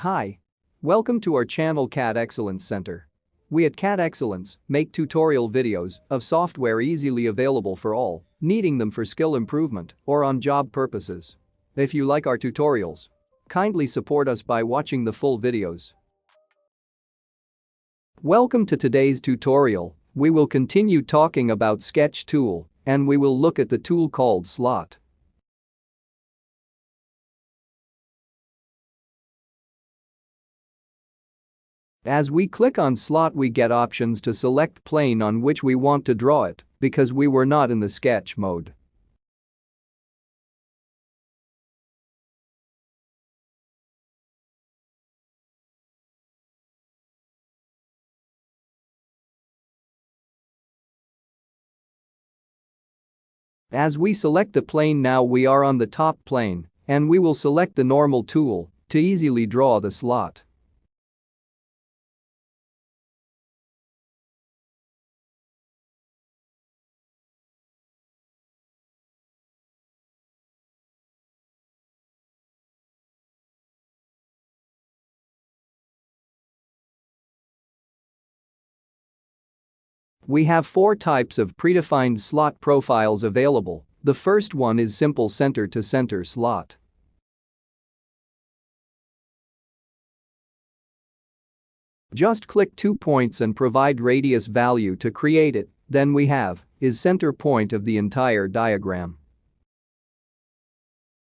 Hi. Welcome to our channel Cadd Excellence Center. We at Cadd Excellence make tutorial videos of software easily available for all needing them for skill improvement or on job purposes. If you like our tutorials, kindly support us by watching the full videos. Welcome to today's tutorial. We will continue talking about Sketch tool and we will look at the tool called Slot. As we click on Slot, we get options to select plane on which we want to draw it because we were not in the sketch mode. As we select the plane, now we are on the top plane and we will select the normal tool to easily draw the slot. We have 4 types of predefined slot profiles available. The first one is simple center-to-center slot. Just click 2 points and provide radius value to create it. Then we have is center point of the entire diagram.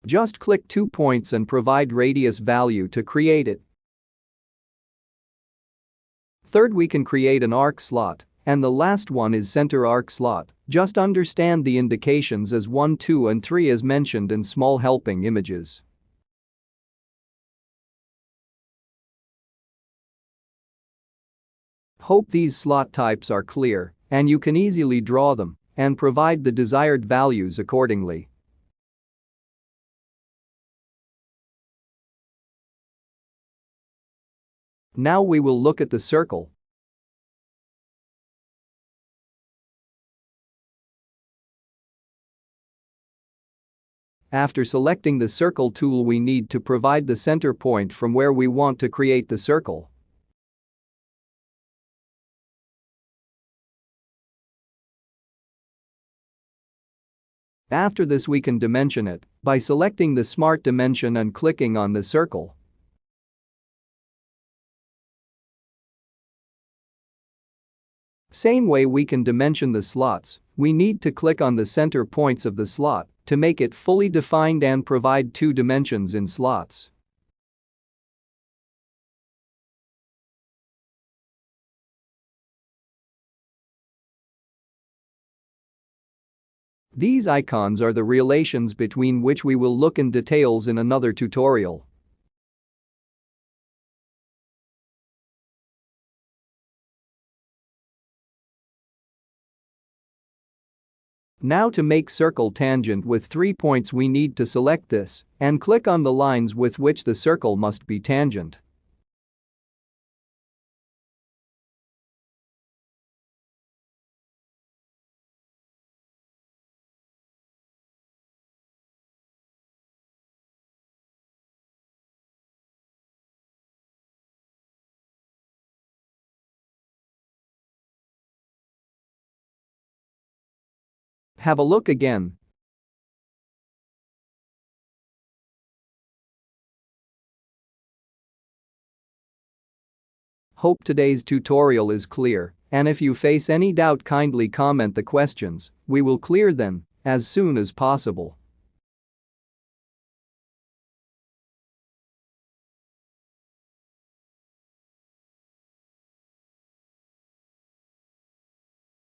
Just click 2 points and provide radius value to create it. Third, we can create an arc slot. And the last one is center arc slot. Just understand the indications as 1, 2 and 3 as mentioned in small helping images. Hope these slot types are clear and you can easily draw them and provide the desired values accordingly. Now we will look at the circle. After selecting the circle tool, we need to provide the center point from where we want to create the circle. After this, we can dimension it by selecting the Smart Dimension and clicking on the circle. Same way we can dimension the slots, we need to click on the center points of the slot to make it fully defined and provide 2 dimensions in slots. These icons are the relations between which we will look in details in another tutorial. Now to make circle tangent with 3 points, we need to select this and click on the lines with which the circle must be tangent. Have a look again. Hope today's tutorial is clear, and if you face any doubt, kindly comment the questions. We will clear them as soon as possible.